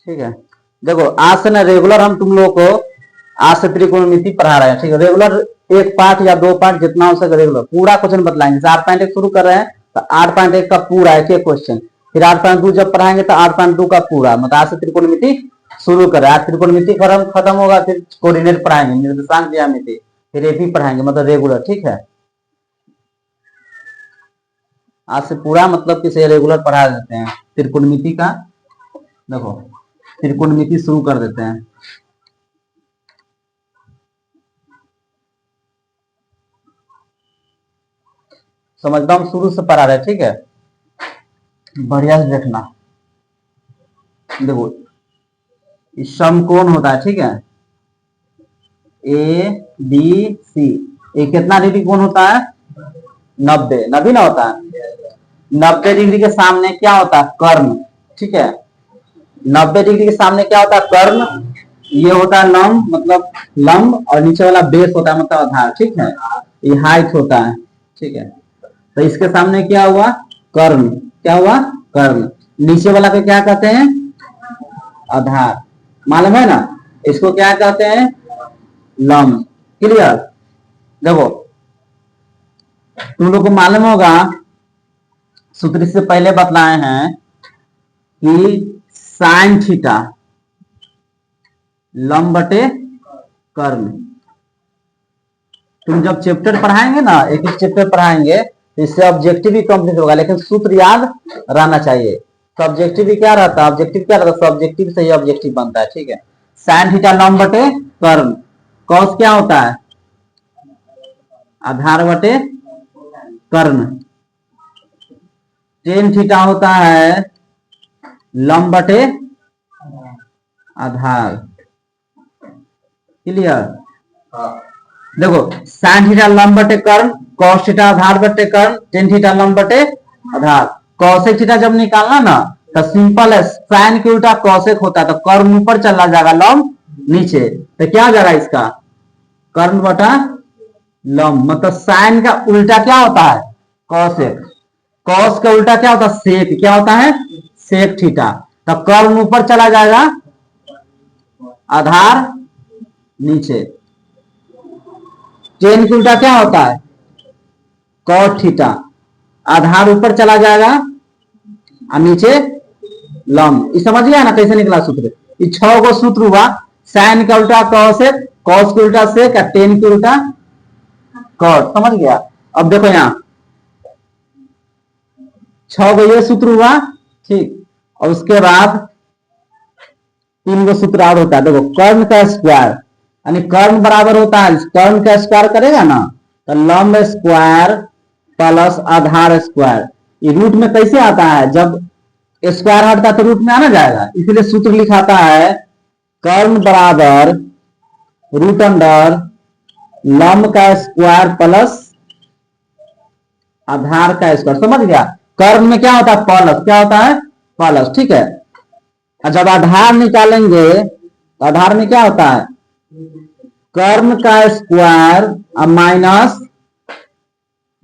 ठीक है। देखो आज से ना रेगुलर हम तुम लोग को आज से त्रिकोणमिति पढ़ा रहे हैं, ठीक है। रेगुलर एक पार्ट या दो पार्ट जितना हो सके रेगुलर पूरा क्वेश्चन बतलाएंगे। जैसे 8.1 शुरू कर रहे हैं तो 8.1 का पूरा एक एक क्वेश्चन, फिर 8.2 जब पढ़ाएंगे तो 8.2 का पूरा, मतलब आज से त्रिकोणमिति शुरू कर रहे हैं। आज त्रिकोणमिति खत्म होगा, फिर कोऑर्डिनेट पढ़ाएंगे, निर्देशांक ज्यामिति, फिर एपी पढ़ाएंगे, मतलब रेगुलर, ठीक है। आज से पूरा मतलब किसे रेगुलर पढ़ा देते हैं त्रिकोणमिति का। देखो त्रिकोणमिति शुरू कर देते हैं। समझता हूँ शुरू से पढ़ा रहे, ठीक है, बढ़िया से देखना। देखो समकोण होता है, ठीक है, ए बी सी, ये कितना डिग्री कोण होता है? 90, 90 ना होता है। 90 डिग्री के सामने क्या होता है? कर्ण, ठीक है। 90 डिग्री के सामने क्या होता है? कर्ण। ये होता है लंब, मतलब लंब, और नीचे वाला बेस होता है मतलब आधार, ठीक है। ये हाइट होता है, ठीक है। तो इसके सामने क्या हुआ? कर्ण। क्या हुआ? कर्ण। नीचे वाला को क्या कहते हैं? आधार। मालूम है ना? इसको क्या कहते हैं? लंब। क्लियर? देखो तुम लोग को मालूम होगा, सूत्र से पहले बतलाए हैं कि साइन थीटा लंब बटे कर्ण। तुम जब चैप्टर पढ़ाएंगे ना, एक एक चैप्टर पढ़ाएंगे तो इससे ऑब्जेक्टिव भी कंप्लीट होगा, लेकिन सूत्र याद रहना चाहिए। सब्जेक्टिव भी क्या रहता है? ऑब्जेक्टिव क्या रहता है? सब्जेक्टिव से ही ऑब्जेक्टिव बनता है, ठीक है। साइन थीटा लंब बटे कर्ण। कॉस क्या होता है? आधार बटे कर्ण। टेन थीटा होता है लंब बटे आधार। क्लियर? देखो साइन थीटा लंब बटे कर्ण, कॉस थीटा आधार बटे कर्ण, टेन थीटा लंब बटे आधार। कॉसेक थीटा जब निकालना ना तो सिंपल है, साइन के उल्टा कॉसेक होता है, तो कर्ण ऊपर चला जाएगा, लंब नीचे, तो क्या हो जाएगा इसका? कर्ण बटा लंब। मतलब साइन का उल्टा क्या होता है? कॉसेक। कॉस का उल्टा क्या होता है? सेक। क्या होता है? Sec theta. तो कर्ण ऊपर चला जाएगा, आधार नीचे। टेन का उल्टा क्या होता है? Cot theta. आधार ऊपर चला जाएगा और नीचे लंब। समझ गया ना कैसे निकला सूत्र? ये 6 गो सूत्र हुआ। साइन का उल्टा कॉसेक, कॉस का उल्टा सेक, टेन का उल्टा कॉट। समझ गया? अब देखो यहां 6 गो ये सूत्र हुआ, ठीक। और उसके बाद 3 गो सूत्र और होता है। देखो कर्ण का स्क्वायर, यानी कर्ण बराबर होता है, कर्ण का स्क्वायर करेगा ना तो लंब स्क्वायर प्लस आधार स्क्वायर। ये रूट में कैसे आता है? जब स्क्वायर हटता है तो रूट में आना जाएगा, इसलिए सूत्र लिखाता है कर्ण बराबर रूट अंडर लंब का स्क्वायर प्लस आधार का स्क्वायर। समझ गया? कर्ण में क्या होता है? प्लस। क्या होता है? प्लस, ठीक है। और जब आधार निकालेंगे तो आधार में क्या होता है? कर्ण का स्क्वायर और माइनस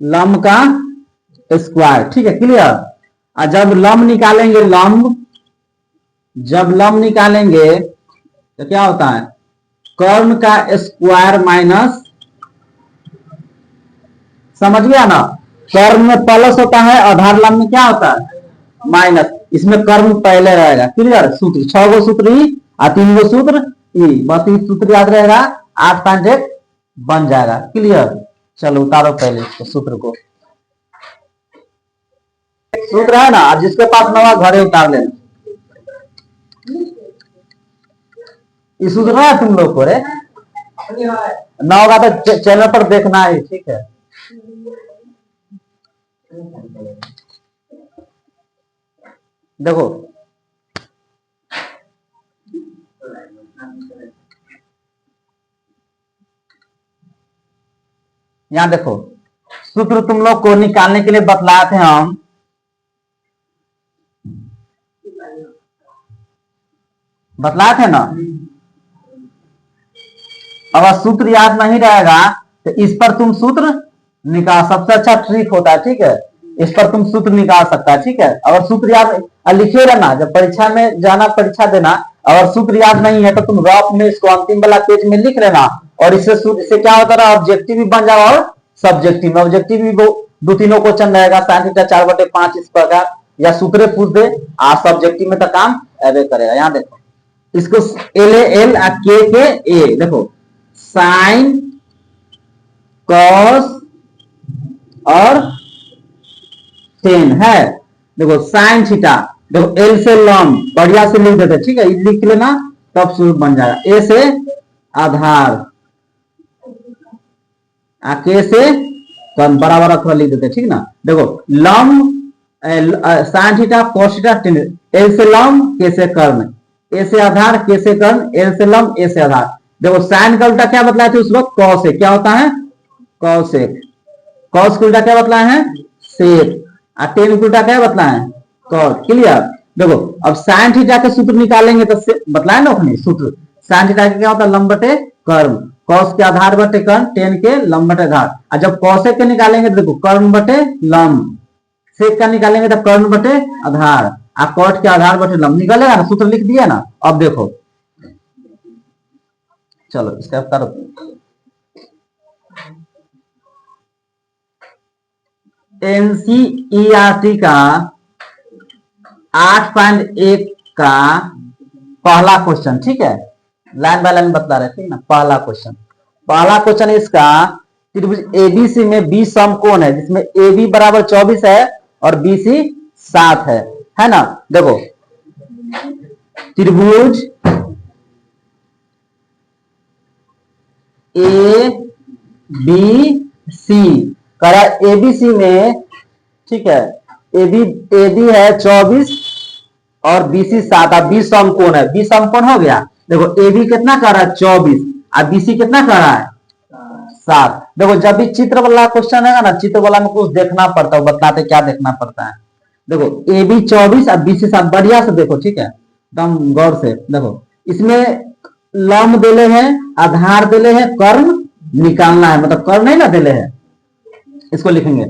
लंब का स्क्वायर, ठीक है। क्लियर? और जब लंब निकालेंगे, जब लंब निकालेंगे तो क्या होता है? कर्ण का स्क्वायर माइनस, समझ गया ना? कर्ण में प्लस होता है, आधार लंब में क्या होता है? माइनस। इसमें कर्ण पहले रहेगा। क्लियर? सूत्र 6 गो सूत्र ही और 3 गो सूत्र ई, बस ये सूत्र याद रहेगा, 8.1 बन जाएगा। क्लियर? चलो उतारो पहले तो सूत्र को। सूत्र है ना, जिसके पास नवा घरे उतार लेना। ये सूत्र है तुम लोग को रे, ना होगा तो चैनल पर देखना है, ठीक है। देखो यहां देखो सूत्र तुम लोग को निकालने के लिए बतलाए थे हम। बतलाए थे ना? अगर सूत्र याद नहीं रहेगा तो इस पर तुम सूत्र निकाल, सबसे अच्छा ट्रिक होता है, ठीक है। इस पर तुम सूत्र निकाल सकता है, ठीक है। अगर सूत्र याद लिखे रहना, जब परीक्षा में जाना परीक्षा देना, अगर सूत्र याद नहीं है तो तुम रफ में इसको अंतिम वाला पेज में लिख लेना, और इससे क्या होता है, ऑब्जेक्टिव भी बन जाएगा और सब्जेक्टिव में। ऑब्जेक्टिव भी दो तीनों क्वेश्चन रहेगा, sin थीटा 4/5 इस प्रकार, या सूत्र पूछ दे, आ सब्जेक्टिव में तो काम ऐसे करेगा। यहाँ देखो इसको एल के ए, देखो साइन कॉस और टेन है। देखो साइन थीटा, देखो एल से लॉन्ग बढ़िया से लिख देते, ठीक है, लिख लेना तब सूत्र बन जाएगा। ए से आधार, के से कम, बराबर थोड़ा लिख देते, ठीक ना। देखो लंब sine theta cos theta tan, L से लंब के से कर्ण, ए से आधार के से कर्ण, एल से लंब ए से आधार। देखो साइन का उल्टा क्या बतलाए थे उस वक्त, कॉस है, क्या होता है कॉसेक, कॉस का उल्टा क्या बतलाए हैं सेक, और टेन का उल्टा क्या बतलाए हैं कॉट। क्लियर। देखो अब साइन थीटा के सूत्र निकालेंगे तो बतलाए ना अपने सूत्र, साइन थीटा क्या होता है लंब बटे कर्ण, कॉस के आधार बटे कर्ण, टेन के लंब बटे आधार। और जब कॉसेक के निकालेंगे तो देखो कर्ण बटे लंब, सेक का निकालेंगे तो कर्ण बटे आधार, और कॉट के आधार बटे लंब निकलेगा ना, सूत्र लिख दिया ना। अब देखो चलो इसका करो, एनसीईआरटी का 8.1 का पहला क्वेश्चन, ठीक है, लाइन बाय लाइन बता रहे थे ना। पहला क्वेश्चन इसका, त्रिभुज एबीसी में बी समकोण है, जिसमें AB बराबर 24 है और BC 7 है ना। देखो त्रिभुज ABC करा एबीसी में, ठीक है, एबी है 24 और बीसी 7, अब बी समकोण है, बी समकोण हो गया। देखो एबी कितना कर रहा है 24 और बीसी कितना कर रहा है 7। देखो जब भी चित्र वाला क्वेश्चन है ना, चित्र वाला में कुछ देखना पड़ता है, बताते क्या देखना पड़ता है। देखो एबी 24 और बीसी 7, बढ़िया से देखो, ठीक है, एकदम गौर से देखो। इसमें लंब देले हैं, आधार देले हैं, कर्ण निकालना है, मतलब कर्ण नहीं ना देले हैं, इसको लिखेंगे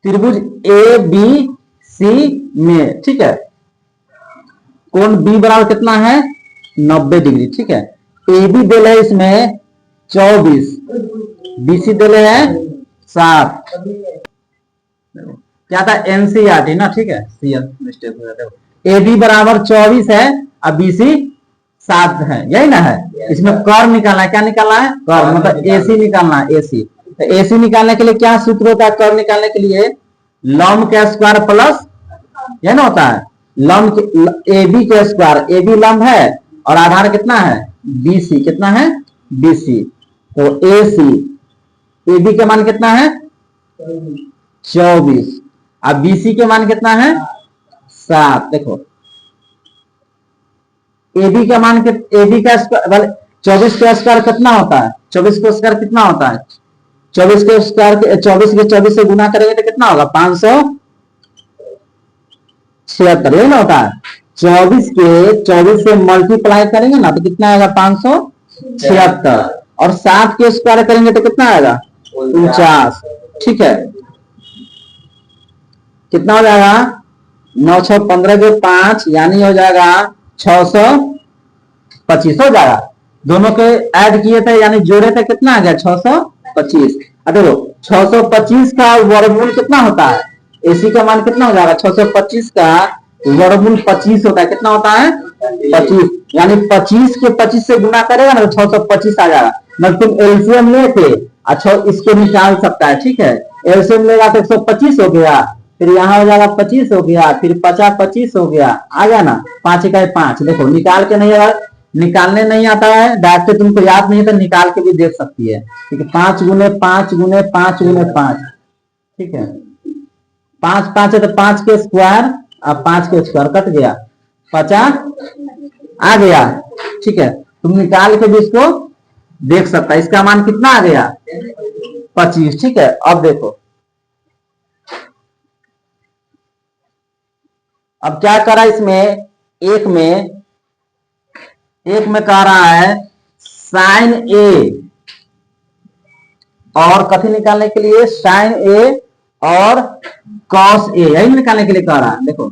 त्रिभुज ए बी सी में, ठीक है, कोण बी बराबर कितना है 90 डिग्री, ठीक है। ए बी दिले है इसमें 24, बीसी दिले है 7, क्या था एनसीईआरटी ना, ठीक है, सीएल मिस्टेक हो जाता है। ए बी बराबर 24 है और बीसी 7 है, यही ना है। इसमें कर्ण निकालना है, क्या निकालना है कर्ण, मतलब एसी निकालना है, एसी। तो एसी निकालने के लिए क्या सूत्र होता है कर्ण निकालने के लिए, लंब के स्क्वायर प्लस, यह ना होता है लंब ए बी के स्क्वायर, ए बी लंब है और आधार कितना है बीसी, कितना है बीसी, तो ए सी, ए बी के मान कितना है 24 और बीसी के मान कितना है 7। देखो ए बी का मान, ए बी का स्क्वायर 24 का स्क्वायर कितना होता है, 24 का स्क्वायर कितना होता है, 24 के स्क्वायर, 24 के 24 से गुना करेंगे तो कितना होगा 576, यही ना होता है। 24 के 24 से मल्टीप्लाई करेंगे ना तो कितना आएगा 576, और 7 के स्क्वायर करेंगे तो कितना आएगा 49, ठीक है। कितना हो जाएगा 9 6 15 के 5 यानी हो जाएगा 625 हो जाएगा। दोनों के ऐड किए थे यानी जोड़े थे, कितना आ गया 625। देखो 625 का वर्गमूल कितना होता है, एसी का मान कितना हो जाएगा 625 का वर्गमूल 25 होता है, कितना होता है 25, यानी 25 के 25 से गुना करेगा ना तो 625 आ जाएगा। मतलब तुम एलसीएम लेके अच्छा इसको निकाल सकता है, ठीक है। एलसीएम लेगा तो 125 हो गया, फिर यहाँ हो जाएगा 25 हो गया, फिर 50 25 हो गया, आ गया ना 5 इकाई 5। देखो निकाल के नहीं है, निकालने नहीं आता है, डायरेक्ट तुमको याद नहीं है तो निकाल के भी देख सकती है, ठीक है। 5 गुने 5 गुने 5 गुने 5, ठीक है, 5 5 है तो 5 के स्क्वायर, अब 5 के स्क्वायर कट गया 50 आ गया, ठीक है। तुम निकाल के भी इसको देख सकता है, इसका मान कितना आ गया 25, ठीक है। अब देखो अब क्या करा इसमें, एक में कह रहा है साइन ए, और कथी निकालने के लिए साइन ए और कॉस ए, यही निकालने के लिए कह रहा है। देखो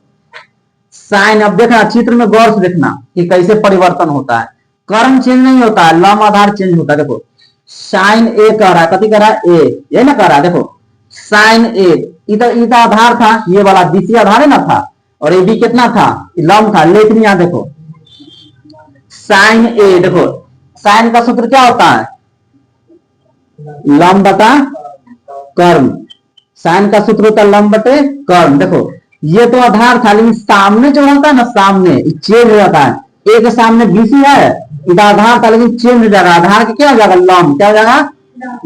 साइन, अब देखना चित्र में गौर से देखना कि कैसे परिवर्तन होता है। कर्म चेंज नहीं होता है, लम आधार चेंज होता है। देखो साइन ए कह रहा है, कथी कह रहा है, ए, यही ना कह रहा है। देखो साइन ए, इधर इधर आधार था, ये वाला बीसी आधार है ना था, और ए बी कितना था, लम था। लेकिन यहां देखो साइन ए, देखो साइन का सूत्र क्या होता है, लम बटा कर्म। साइन का सूत्र होता है लम बटे कर्म। देखो ये तो आधार था, लेकिन सामने जो होता है ना, सामने चेंज हो जाता है। ए के सामने बीसी है, इधर आधार था, लेकिन चेंज हो जाएगा। आधार के क्या हो जाएगा, लम क्या हो जाएगा।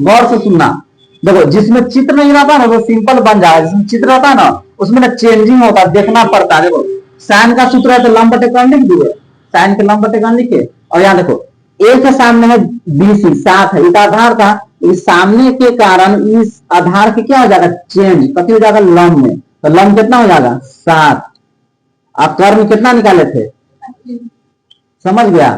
गौर से सुनना, देखो जिसमें चित्र नहीं रहता ना वो सिंपल बन जाएगा, जिसमें चित्र रहता है ना उसमें ना चेंजिंग होता है, देखना पड़ता है। देखो साइन का सूत्र है तो लम बटे कर्म लिख दिए, साइन के लम बटे कर्म लिखे। और यहाँ देखो ए के सामने है बीसी, सात है, इधर आधार था, इस सामने के कारण इस आधार के क्या हो जाएगा, चेंज, कथी हो जाएगा, लम में। तो लम कितना हो जाएगा, 7। आप कर्म कितना निकाले थे, समझ गया।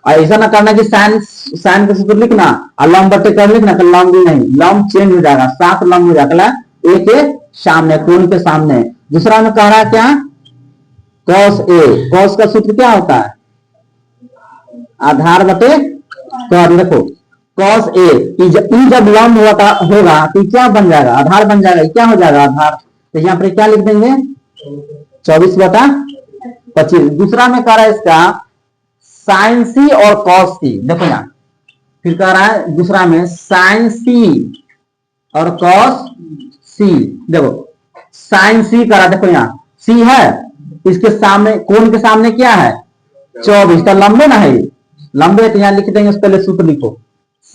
और ऐसा ना करना कि साइन साइन का सूत्र लिखना और लम बटे कर्म लिखना, तो लम भी नहीं, लम चेंज हो जाएगा, 7 लम हो जाएगा ए के सामने, कोण के सामने। दूसरा में कह रहा है क्या, कॉस ए, कॉस का सूत्र क्या होता है, आधार बटे कर्म। देखो कॉस ए, जब लम होगा तो क्या बन जाएगा, आधार बन जाएगा, क्या हो जाएगा आधार। तो यहाँ पर क्या लिख देंगे, 24/25। दूसरा में कह रहा है इसका साइन सी और कॉस सी। देखो यहाँ फिर कह रहा है दूसरा में साइन सी और कॉस सी। देखो साइन सी कह रहा है, देखो यहाँ सी है, इसके सामने कोण के सामने क्या है, 24, का लंबे ना है, लंबे। तो यहाँ लिख देंगे, पहले सूत्र लिखो,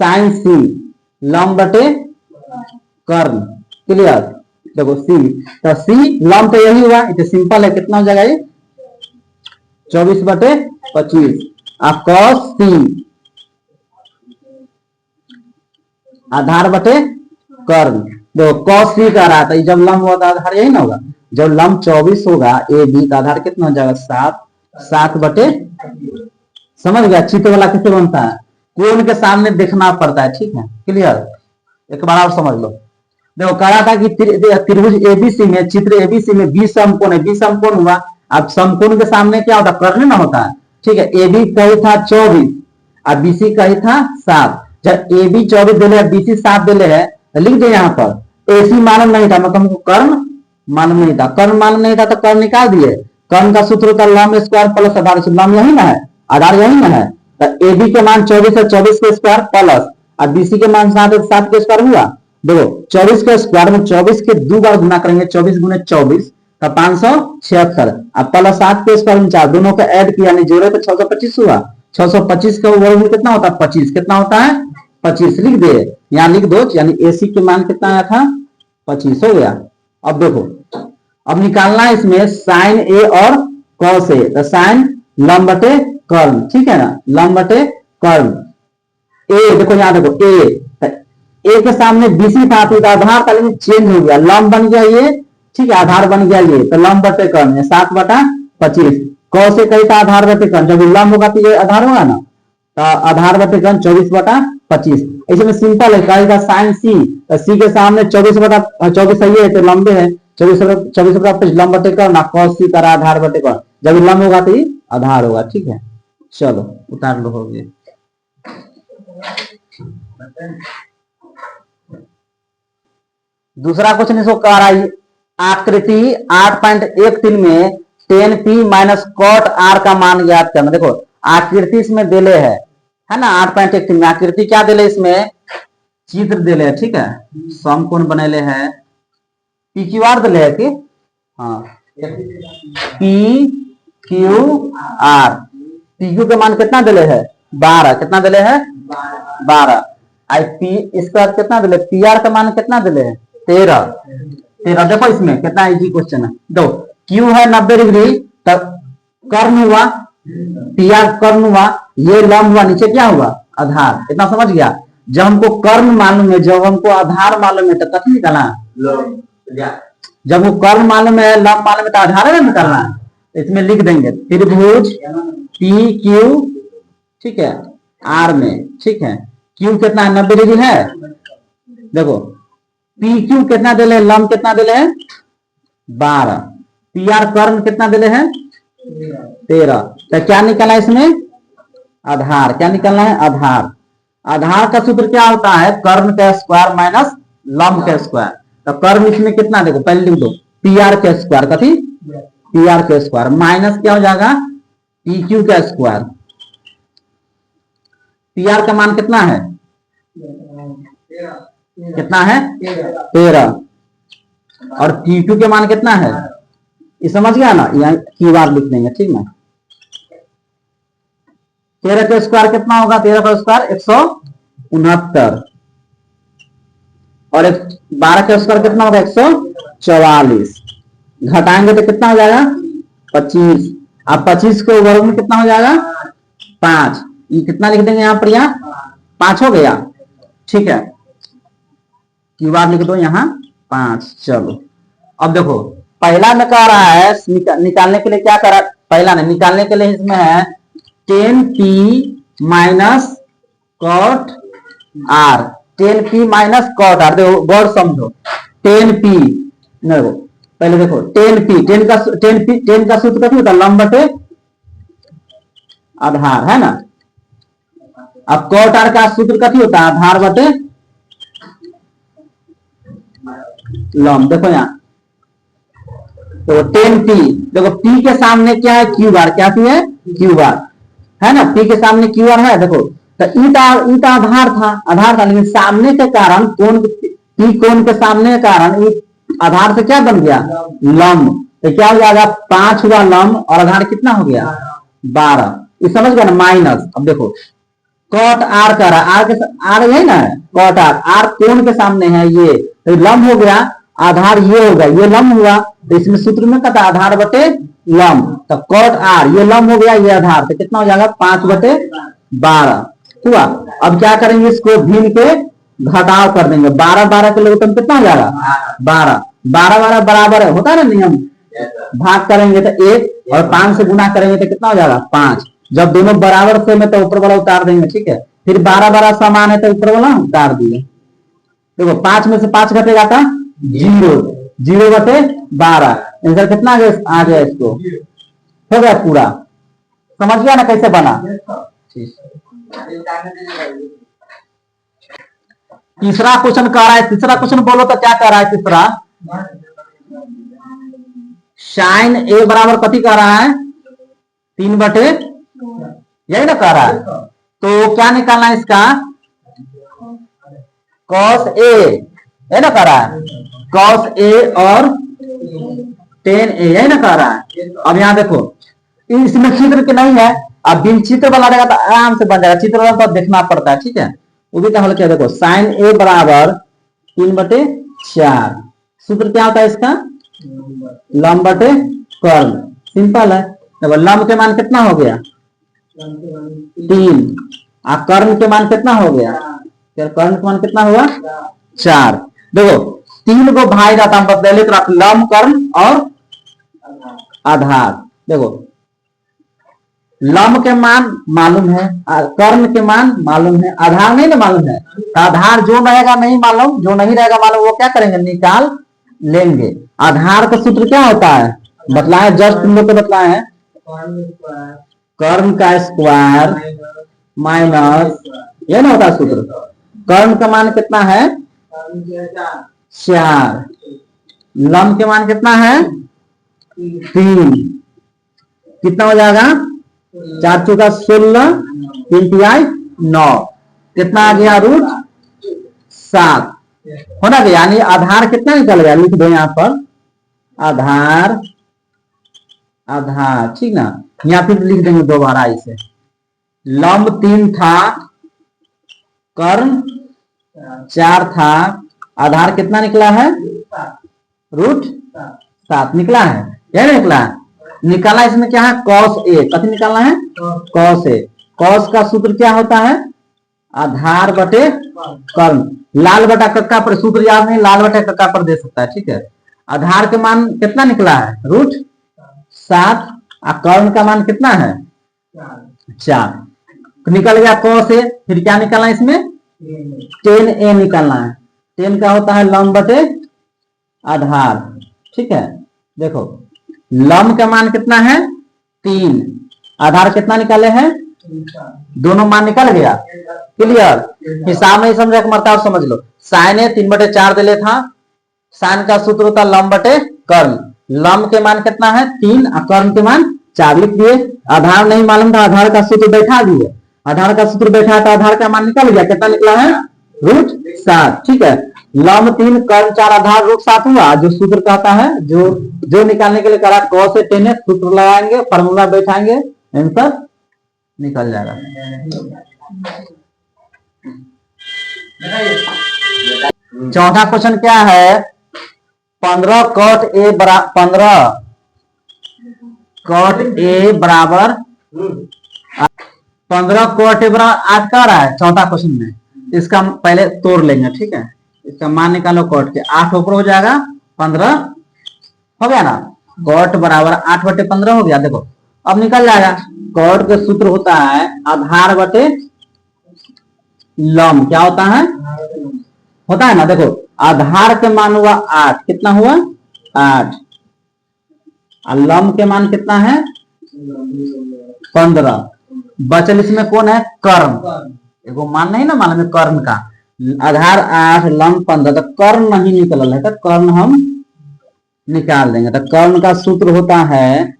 साइन सी लंब बटे कर्म, क्लियर। देखो सी, तो सी लंब तो यही हुआ, इतना सिंपल है, कितना हो जाएगा ये, 24/25। आप कॉस सी आधार बटे कर्म। देखो कॉस सी का रहा था, जब लंब होगा आधार यही ना होगा, जब लंब 24 होगा ए बी का आधार कितना हो जाएगा, 7, 7/, समझ गया। चित्र वाला किससे बनता है, कोण के सामने देखना पड़ता है, ठीक है, क्लियर। एक बार आप समझ लो। देखो कह रहा था कि त्रिभुज एबीसी में, चित्र एबीसी में 20 समकोण है, 20 समकोण हुआ। अब समकोण के सामने क्या होता है, कर्ण ना होता है, ठीक है। ए बी कही था 24 और बीसी कही था 7। जब ए बी 24 दिले, बीसी 7 दिले है, तो लिख दे यहाँ पर एसी मालूम नहीं था, मतलब हमको कर्ण मालूम नहीं था। कर्ण मालूम नहीं था तो कर्ण निकाल दिए। कर्ण का सूत्र होता है लंब स्क्वायर प्लस आधार, लंब यही ना है, आधार यही ना है। तो ए बी के मान 24 है, 24 के स्क्वायर प्लस, और बीसी के मान 7 है, 7 के स्क्वायर हुआ। देखो 24 के स्क्वायर में 24 के 2 बार गुना करेंगे, 24 गुने 24 का 576, अब प्लस 7 के स्क्वायर में 4, दोनों का ऐड किया नहीं, जोड़े तो 625 हुआ। 625 का वर्गमूल कितना होता है, 25, कितना होता है, 25 लिख दे, यहाँ लिख दो, यानी एसी के मान कितना आया था, 25 हो गया। अब देखो अब निकालना है इसमें साइन ए और कॉस ए, तो साइन लंब बटे कर्म, ठीक है ना, लंब बटे कर्म। ए देखो यहाँ देखो ए के सामने बीसी था, तो आधार का लेकिन चेंज हो गया, लंब बन गया ये, ठीक है, आधार बन गया ये, तो लंब बटे कर्म है 7/25। कौन से कही था आधार बटे कर्म, जब लंब होगा तो ये आधार होगा ना, तो आधार बटे कर्म 24/25। इसमें सिंपल है, कहेगा साइन सी, तो सी के सामने 24/24 है, तो लंबे है, 24/25 लंब बटे कर्म ना, कौन सी करा आधार बटे कर्म, जब लंब होगा तो ये आधार होगा, ठीक है। चलो उतार लो, हो गया। दूसरा क्वेश्चन इसको कह रहा है, आकृति 8.13 में tan p minus cot r का मान ज्ञात करना। देखो आकृति इसमें दिले है ना, 8.13 में आकृति क्या दिले, इसमें चित्र दिले है, ठीक है, समकोण बनेले है, पी क्यू आर दिले है कि, हाँ P Q R, P Q का मान कितना दिले है, 12, कितना दिले है, 12। आई पी इसका कितना दिले, पी आर का मान कितना दिले है, 13। देखो इसमें कितना इजी क्वेश्चन है। दो क्यू है 90 डिग्री, तब कर्ण हुआ, पी आर कर्ण हुआ, ये लंब हुआ, नीचे क्या हुआ, आधार। इतना समझ गया। जब हमको कर्ण मालूम है, जब हमको आधार मालूम है, तो कथी निकालना, जब वो कर्ण मालूम है, लंब मालूम है, तो आधार है निकालना है। इसमें लिख देंगे त्रिभुज पी क्यू, ठीक है, आर में, ठीक है, क्यू कितना है, 90 डिग्री है। देखो पी क्यू कितना दिले हैं, लंब कितना दिले हैं 12, पी आर कर्ण कितना दिले हैं 13। तो क्या निकला इसमें आधार, क्या निकलना है आधार। आधार का सूत्र क्या होता है कर्ण का स्क्वायर माइनस लंब का स्क्वायर। तो कर्ण इसमें कितना देखो पहले लिख दो पी आर के स्क्वायर, कथी पी आर के स्क्वायर माइनस क्या हो जाएगा पी क्यू का स्क्वायर। पी आर का मान कितना है कितना है 13 और पी क्यू के मान कितना है ये समझ गया ना, यहाँ क्यू आर लिख देंगे ठीक ना। 13 का स्क्वायर कितना होगा 13 का स्क्वायर 169 और 12 का स्क्वायर कितना होगा 144, घटाएंगे तो कितना हो जाएगा 25। अब 25 के वर्ग में कितना हो जाएगा 5, ये कितना लिख देंगे यहाँ पर, यहाँ 5 हो गया ठीक है। क्यू आर लिख दो यहाँ 5। चलो अब देखो पहला में कह रहा है निकालने के लिए क्या करा, पहला नहीं निकालने के लिए इसमें है 10p minus cot R, 10p minus cot R. देखो गौर समझो 10p देखो पहले देखो 10p 10 का सूत्र क्या होता है लंब बटे आधार है ना। अब कॉट आर का सूत्र क्या होता है आधार बटे लंब। देखो यहाँ तो 10p देखो p के सामने क्या है क्यू बार, क्या है क्यू बार है ना, p के सामने क्यू आर है। देखो तो ई का आधार था लेकिन सामने के कारण कोण p कोण के सामने के कारण आधार से क्या बन गया लंब। तो क्या हो जाएगा 5 हुआ लंब और आधार कितना हो गया 12, ये समझ गया ना माइनस। अब देखो कॉट आर कर रहा है, आर है ना कॉट आर कोण के सामने है ये, तो लंब हो गया आधार ये होगा ये लंब हुआ। तो इसमें सूत्र में कहता आधार बटे लंब, तो कॉट आर ये लंब हो गया ये आधार, तो कितना हो जाएगा 5 बटे 12 हुआ। अब क्या करेंगे इसको भिन्न के घटाव कर देंगे, 12 के लोग कितना हो जाएगा 12 बराबर है होता है ना नियम, भाग करेंगे तो 1 और 5 से गुना करेंगे तो कितना हो जाएगा 5। जब दोनों बराबर से में तो ऊपर वाला उतार देंगे ठीक है। फिर 12 समान है तो ऊपर वाला उतार दिए। देखो 5 में से 5 घटेगा था 0 बटे 12, आंसर कितना आ गया इसको हो गया पूरा। समझ गया ना कैसे बना। तीसरा क्वेश्चन कह रहा है, तीसरा क्वेश्चन बोलो तो क्या कह रहा है तीसरा, साइन ए बराबर कथी कह रहा है 3 बटे यही ना कह रहा है। तो क्या निकालना है इसका कॉस ए है ना कह रहा है, कॉस ए और टेन ए यही ना कह रहा है। अब यहाँ देखो इसमें चित्र के नहीं है, अब बिन चित्र वाला रहेगा तो आराम से बन जाएगा, चित्र वाला तो देखना पड़ता है ठीक है। वो भी हल क्या देखो साइन ए बराबर 3 बटे 4, सूत्र क्या होता है इसका लंब बटे कर्ण, सिंपल है। देखो लंब के मान कितना हो गया 3 और कर्ण के मान कितना हो गया, कर्ण के मान कितना हुआ 4। देखो 3 को भाई जाता हम बदले तो लंब कर्ण और आधार। देखो लंब के मान मालूम है, कर्ण के मान मालूम है, आधार नहीं ना मालूम है। आधार जो रहेगा नहीं मालूम, जो नहीं रहेगा मालूम वो क्या करेंगे निकाल लेंगे। आधार का सूत्र क्या होता है बतलाए, जस्ट तुम लोग को बतलाए हैं कर्ण का स्क्वायर माइनस ये ना होता है सूत्र। कर्ण का मान कितना है 4, लंब के मान कितना है 3, कितना हो जाएगा 4 चौका 16 3 तिहाई 9, कितना आ गया √7 होना गया। यानी आधार कितना निकल गया, लिख दो यहाँ पर आधार आधार ठीक ना, यहाँ फिर लिख देंगे दोबारा इसे। लंब 3 था, कर्ण 4 था, आधार कितना निकला है √7 निकला है, यह निकला है। निकालना इसमें क्या है कॉस ए, कथी निकालना है कॉस ए। कॉस का सूत्र क्या होता है आधार बटे कर्ण, लाल बटा कक्का पर सूत्र याद नहीं, लाल बटा कक्का पर दे सकता है ठीक है। आधार के मान कितना निकला है √7 और कर्ण का मान कितना है 4, निकल गया कॉस ए। फिर क्या निकालना है इसमें 10a निकालना है, टेन क्या होता है, लंब बटे आधार। ठीक है, देखो लंब का मान कितना है 3, आधार कितना निकाले हैं, दोनों मान निकल गया। क्लियर, हिसाब नहीं समझा मरता और समझ लो। साइन है 3/4 दे था, साइन का सूत्र होता लंब बटे कर्ण। लंब के मान कितना है 3 और कर्ण के मान 4 लिख दिए। आधार नहीं मालूम था, आधार का सूत्र बैठा दिए। आधार का सूत्र बैठा तो आधार का मान निकल गया, कितना निकला है √7। ठीक है, लंब 3 कर्ण 4 आधार √7 हुआ। जो सूत्र कहता है, जो निकालने के लिए करा cos से tan सूत्र लगाएंगे, फॉर्मूला बैठाएंगे, आंसर निकल जाएगा। चौथा क्वेश्चन क्या है, 15 cot a बराबर 15 cot a बराबर 8 का रहा है चौथा क्वेश्चन में। इसका पहले तोड़ लेंगे। ठीक है, इसका मान निकालो cot के, 8 ऊपर हो जाएगा 15 हो गया ना, cot बराबर 8/15 हो गया। देखो अब निकल जाएगा। cot का सूत्र होता है आधार बटे लंब। क्या होता है ना, देखो आधार के मान हुआ 8, कितना हुआ 8, और लंब के मान कितना है 15। बचल इसमें कौन है, कर्ण। एगो मान नहीं ना मालूम है कर्ण का, आधार 8 लंब 15, तो कर्ण नहीं निकल है, तो कर्ण हम निकाल देंगे। तो कर्ण का सूत्र होता है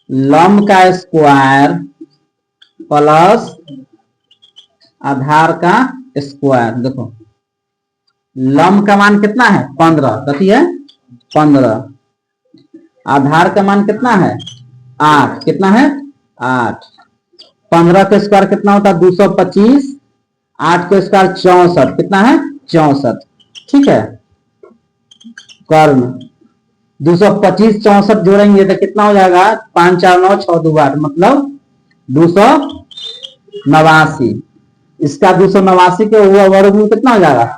लंब का स्क्वायर प्लस आधार का स्क्वायर। देखो लंब का मान कितना है 15, कथी है 15, आधार का मान कितना है 8, कितना है 8, 15 का स्क्वायर कितना होता है 225, 8 का स्क्वायर 64, कितना है 64। ठीक है, कर्ण 225 64 जोड़ेंगे तो कितना हो जाएगा 5 4 9 6 2 8, मतलब 289। इसका 289 के वर्गमूल कितना हो जाएगा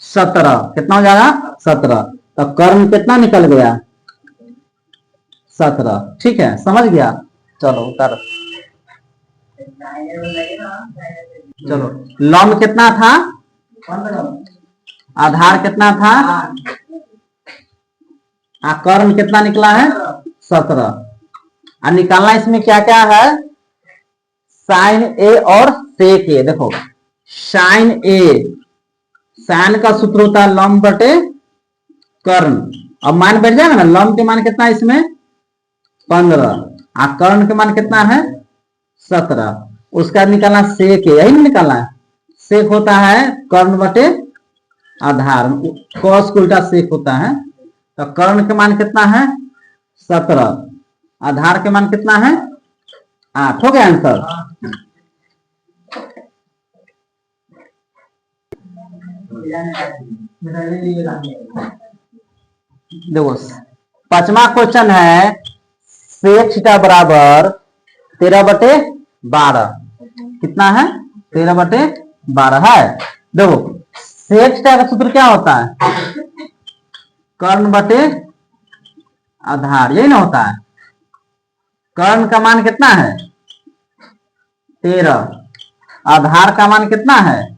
17, कितना हो जाएगा 17। तो कर्ण कितना निकल गया 17। ठीक है, समझ गया। चलो उतर, चलो लंब कितना था 15, आधार कितना था, कर्ण कितना निकला है 17। और निकालना इसमें क्या क्या है, साइन ए और सेक ए। देखो साइन ए, साइन का सूत्र होता है लंब बटे कर्ण। अब मान बैठ जाएगा ना, लंब के मान कितना है इसमें 15, और कर्ण के मान कितना है 17। उसका निकालना सेक है, यही नहीं निकालना है। सेक होता है कर्ण बटे आधार, cos को उल्टा सेक होता है। तो कर्ण के मान कितना है 17, आधार के मान कितना है 8। हो गया आंसर। देखो पांचवा क्वेश्चन है, सेक थीटा बराबर 13/12, कितना है 13/12 है। देखो सेक थीटा का सूत्र क्या होता है, कर्ण बटे आधार, यही ना होता है। कर्ण का मान कितना है 13, आधार का मान कितना है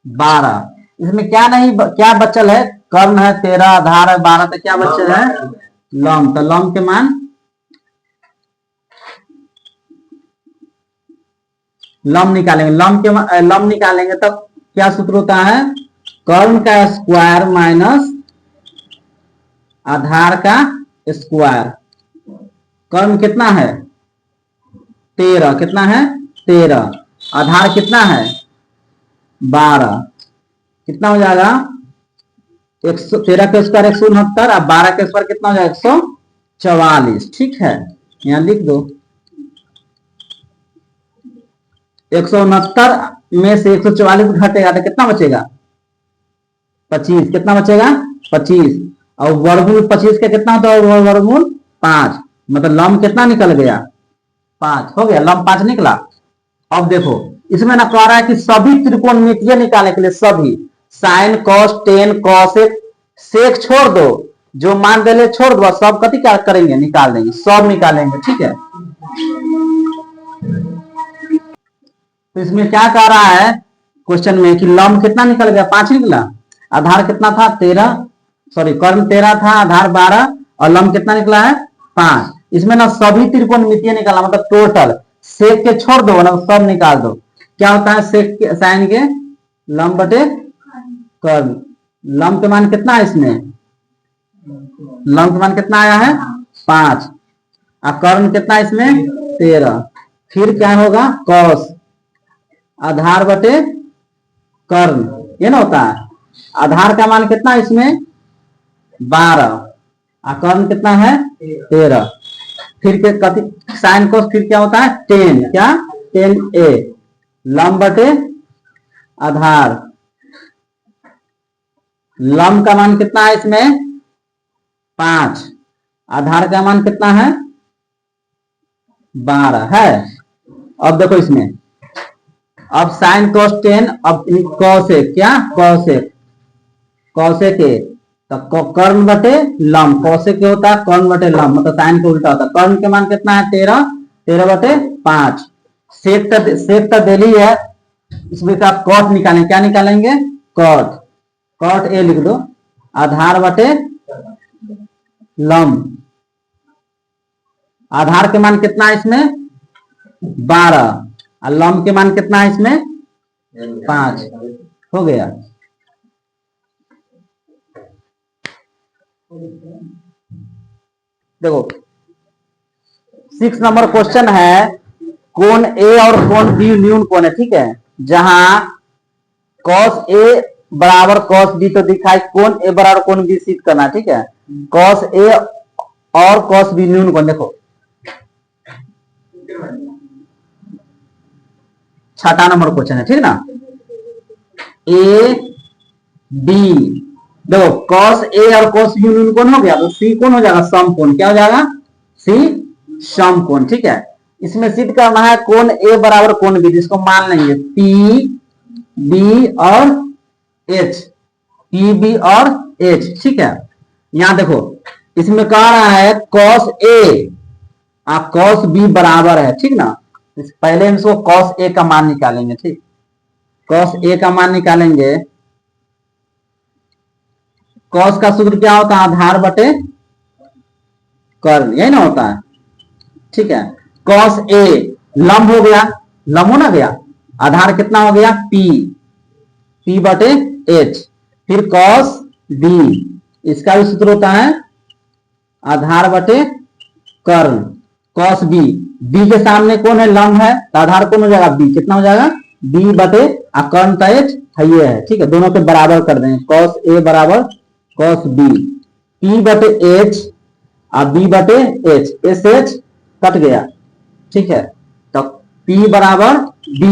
12। इसमें क्या नहीं, क्या बचल है, कर्ण है 13, आधार है 12, तो क्या बचल है लंब। तो लंब के मान, लंब निकालेंगे, लंब निकालेंगे तब क्या सूत्र होता है, कर्ण का स्क्वायर माइनस आधार का स्क्वायर। कर्ण कितना है 13, कितना है 13, आधार कितना है 12, कितना हो जाएगा 13 का स्क्वायर 169, और 12 का स्क्वायर कितना हो जाएगा 144। ठीक है, यहां लिख दो। 169 में से 144 घटेगा तो कितना बचेगा 25, कितना बचेगा 25, और वर्गमूल 25 का कितना होता है वर्गमूल 5, मतलब लंब कितना निकल गया 5। हो गया, लंब 5 निकला। अब देखो इसमें ना कह रहा है कि सभी त्रिकोणमितीय निकालने के लिए, सभी sine cos tan cos sec छोड़ दो, जो मान दे छोड़ दो, सब कति क्या करेंगे निकाल देंगे, सब निकालेंगे। ठीक है, तो इसमें क्या कह रहा है, क्वेश्चन में कि लंब कितना निकल गया, 5 निकला। आधार कितना था, 13, सॉरी कर्ण 13 था, आधार 12 और लंब कितना निकला है, 5। इसमें ना सभी त्रिकोणमितीय निकालना, मतलब टोटल सेक के छोड़ दो ना, सब निकाल दो। क्या होता है सेक के साइन के लंब बटे कर्ण। लंब के मान कितना है इसमें, लंब के मान कितना आया है 5 और कर्ण कितना है इसमें 13। फिर क्या होगा कॉस आधार बटे कर्ण, ये ना होता है। आधार का मान कितना है इसमें 12 और कर्ण कितना है 13। फिर के कति साइन कोस फिर क्या होता है 10, क्या 10a। लंब बटे आधार, लंब का मान कितना है इसमें 5, आधार का मान कितना है 12 है। अब देखो इसमें, अब साइन कोस 10, अब कॉसेक, क्या कॉसेक, कॉसेक ए तो कर्ण बटे लंब, कौशिक क्या होता है कर्ण बटे लंब, मतलब साइन के उल्टा होता है। कर्ण के मान कितना है 13, 13 बटे 5। सेक तो डेली है, इसमें का कॉट निकालेंगे, क्या निकालेंगे कॉट, कॉट ए लिख दो। आधार बटे लंब, आधार के मान कितना है इसमें 12 और लंब के मान कितना है इसमें 5, हो गया। देखो 6 नंबर क्वेश्चन है, कोण ए और कोण बी न्यून कोण है, ठीक है। जहां कॉस ए बराबर कॉस बी तो दिखाई, कोण ए बराबर कोण बी सिद्ध करना, ठीक है। कॉस ए और कॉस बी न्यून कोण, देखो 6 नंबर क्वेश्चन है, ठीक ना। ए बी, देखो कॉस ए और कॉस बी न्यून कोण हो गया, तो सी कोण हो जाएगा समकोण, क्या हो जाएगा सी समकोण, ठीक है। इसमें सिद्ध करना है कोण ए बराबर कोण बी, जिसको मान लेंगे पी बी और एच, पी बी और एच, ठीक है। यहां देखो इसमें कह रहा है कॉस ए और कॉस बी बराबर है, ठीक ना। पहले हम इसको कॉस ए का मान निकालेंगे, ठीक। कॉस ए का मान निकालेंगे, कॉस का सूत्र क्या होता है आधार बटे कर्ण, यही ना होता है, ठीक है। कॉस ए लंब हो गया, लंब हो ना गया, आधार कितना हो गया पी, पी बटे एच। फिर कॉस बी, इसका भी सूत्र होता है आधार बटे कर्ण। कॉस बी, बी के सामने कौन है लंब है, तो आधार कौन हो जाएगा बी, कितना हो जाएगा बी बटे कर्ण का एच है ये है, ठीक है। दोनों के बराबर कर देंगे, कॉस ए बराबर कॉस बी, पी बटे एच और बी बटे एच, एस एच कट गया, ठीक है। तो P बराबर B,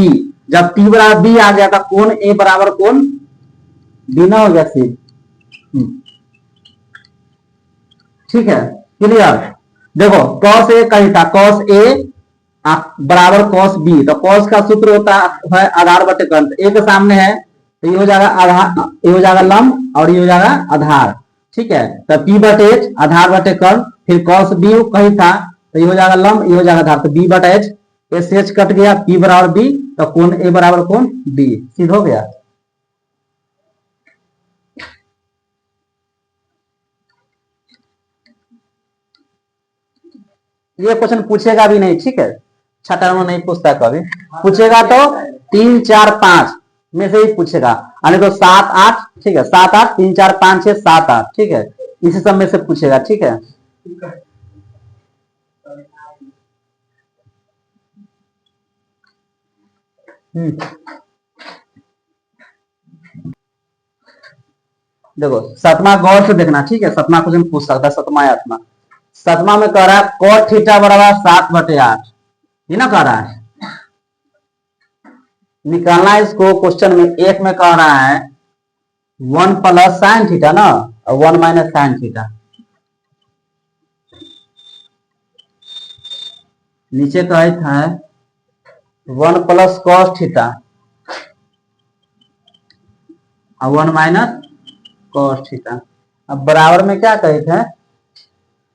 जब P बराबर B आ गया था कोण A बराबर कोण B ना हो गया सी, ठीक है क्लियर। देखो cos A कहीं था, cos A बराबर cos B, तो cos का सूत्र होता है आधार बटे कर्ण, A के सामने है तो ये हो जाएगा आधार, ये हो जाएगा लंब और ये हो जाएगा आधार, ठीक है। तो P बटे H आधार बटे कर्ण, फिर cos B कहीं था तो ये हो जाएगा लंब, ये हो जाएगा आधार, तो B बटा H, एस एच कट गया, P बराबर B, तो कोण A बराबर कोण B, सीध हो गया। ये क्वेश्चन पूछेगा भी नहीं, ठीक है, 6 नंबर नहीं पूछता कभी, पूछेगा तो 3 4 5 में से ही पूछेगा, यानी तो 7 8, ठीक है, 7 8 3 4 5 6 7 8, ठीक है, इसी सब में से पूछेगा, ठीक है। देखो 7वां गौर से देखना, ठीक है, 7वां क्वेश्चन पूछ सकता है, 7वां या 8वां। 7वां में कह रहा है cos थीटा बराबर 7 बटे 8, ये ना कह रहा है, निकालना है इसको। क्वेश्चन में एक में कह रहा है 1 प्लस साइन थीटा ना और 1 माइनस साइन थीटा, नीचे कहे था 1 प्लस कॉस थीटा और 1 माइनस कॉस थीटा। अब बराबर में क्या कहे थे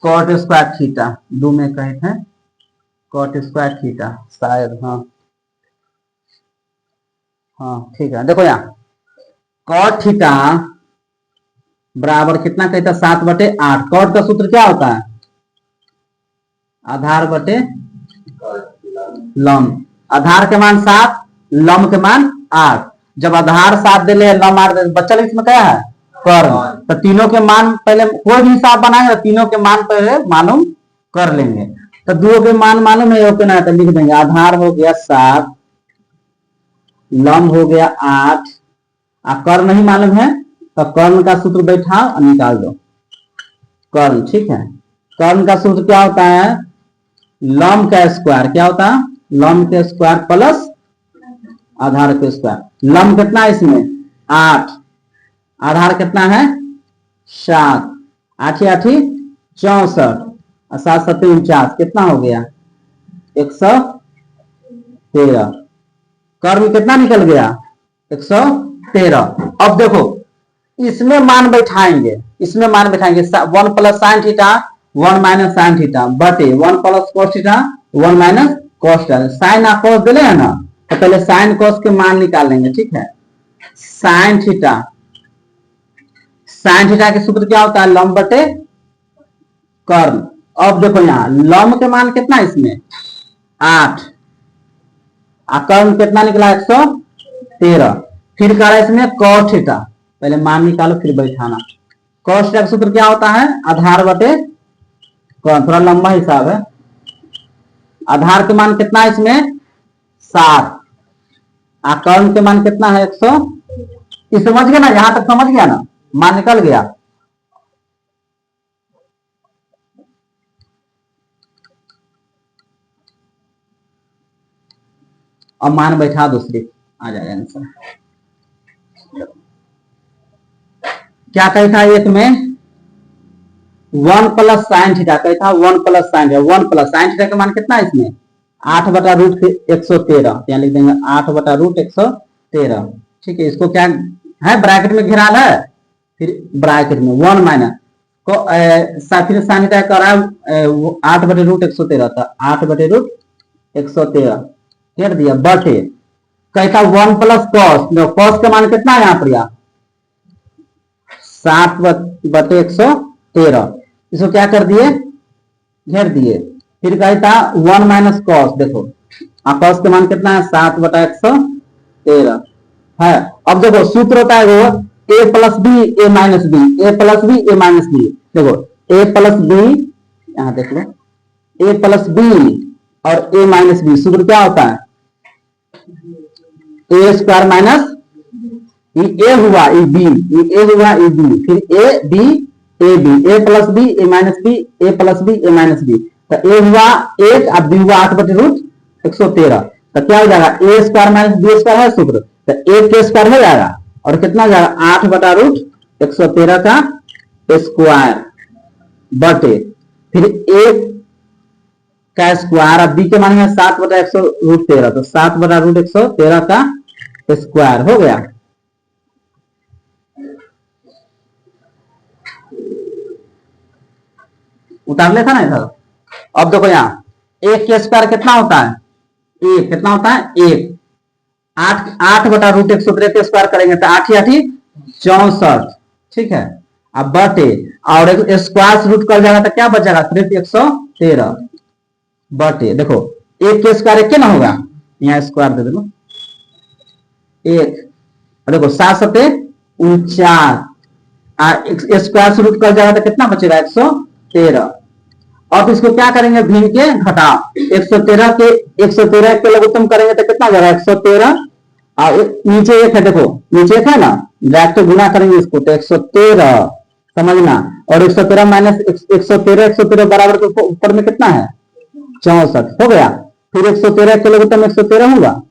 कॉट स्क्वायर थीटा, दो में कहे थे कॉट स्क्वायर थीटा शायद, हाँ हाँ ठीक है, देखो यहाँ कॉट थीटा बराबर कितना कहता है 7/8। कॉट का सूत्र क्या होता है? आधार बटे लंब। आधार के मान 7, लंब के मान 8। जब आधार 7 दे ले, लंब 8 दे, बच्चा इसमें क्या है? कर्ण। तो तीनों के मान पहले कोई भी हिसाब बनाएंगे तो तीनों के मान पहले मालूम कर लेंगे। तो दो के मान मालूम है, ओके ना, तो लिख देंगे आधार हो गया 7, लंब हो गया 8, कर्ण नहीं मालूम है तो कर्ण का सूत्र बैठाओ और निकाल दो कर्ण। ठीक है, कर्ण का सूत्र क्या होता है? लंब का स्क्वायर। क्या होता है? लंब के स्क्वायर प्लस आधार के स्क्वायर। लंब कितना है इसमें? 8, आधार कितना है? 7, 8 8 64 और 7 7 49, कितना हो गया? 113। कर्म कितना निकल गया? 113। अब देखो इसमें मान बैठाएंगे, इसमें मान बैठाएंगे 1 plus sine theta 1 minus sine theta बटे 1 plus cos theta 1 minus cos theta. Sine और कॉस दिले है ना, तो पहले साइन कॉस के मान निकाल लेंगे। ठीक है, साइन थीटा के सूत्र क्या होता है? लंब बटे कर्ण। अब देखो यहाँ लंब के मान कितना है इसमें? 8, कर्ण कितना निकला? 113। फिर कह रहा है इसमें कॉस थीटा, पहले मान निकालो फिर बैठाना। कॉस थीटा का सूत्र क्या होता है? आधार बटे कर्ण। थोड़ा लंबा हिसाब है। आधार के मान कितना है इसमें? 7, कर्ण के मान कितना है? 100। समझ गया ना? यहां तक समझ गया ना? मान निकल गया। अब मान बैठा दो, सिर्फ आ जाएगा आंसर। क्या कहता है? एक में 1 प्लस साइन थीटा कहता है, 1 plus sine theta. 1 plus sine theta का मान कितना है इसमें? 8/√113। यहाँ लिख देंगे 8/√113। ठीक है, इसको क्या है? ब्रैकेट में घेरा है, फिर ब्रैकेट में 1 माइनस को फिर साइन थीटा कर रहा है 8/√113 था, 8/√113 घेर दिया बटे कहता 1 प्लस कॉस। कॉस का मान कितना है यहाँ पर? 7/113। इसको क्या कर दिए? घेर दिए। फिर कहता 1 माइनस कॉस। देखो कॉस का मान कितना है? 7/113 है। अब देखो सूत्र होता है वो a plus B A minus B, A plus B A minus B. देखो a प्लस बी, यहां देख लो, a प्लस बी और a माइनस बी। सूत्र क्या होता है? ए स्क्वायर माइनस ए हुआ ए बी, ए हुआ ए बी, फिर A B A B, A plus B A minus B, A plus B A minus B. तो ए हुआ 1 और बी हुआ 8/√113। तो क्या हो जाएगा? ए स्क्वायर माइनस बी स्क्वायर है सूत्र, तो ए के स्क्वायर हो जाएगा और कितना हो जाएगा? 8/√113 का स्क्वायर बटे फिर ए का स्क्वायर, अब बी के मान है 7/113, तो 7/√113 का स्क्वायर हो गया। उतार लेता ना इधर। अब देखो यहाँ 1 के स्क्वायर कितना होता है? 1 कितना होता है? 1। 8/√113 के स्क्वायर करेंगे तो 8 8 64। ठीक है, अब बटे और स्क्वायर से रूट कर जाएगा तो क्या बचेगा? सिर्फ 113 बटे देखो 1 के स्क्वायर 1 ना होगा, यहाँ स्क्वायर दे दो 1 और देखो 7 7 49, स्क्वायर से रूट कर जाएगा तो कितना बचेगा? 113। अब इसको क्या करेंगे? भिन्न के घटाओ। 113 के लघुत्तम करेंगे तो कितना हो जाएगा? 113 और नीचे 1 है, देखो नीचे 1 है ना, डायरेक्ट गुना करेंगे इसको तो 113 समझना। और 113 माइनस 113 बराबर के ऊपर में कितना है? 64 हो गया। फिर 113 के लघुत्तम 113 होगा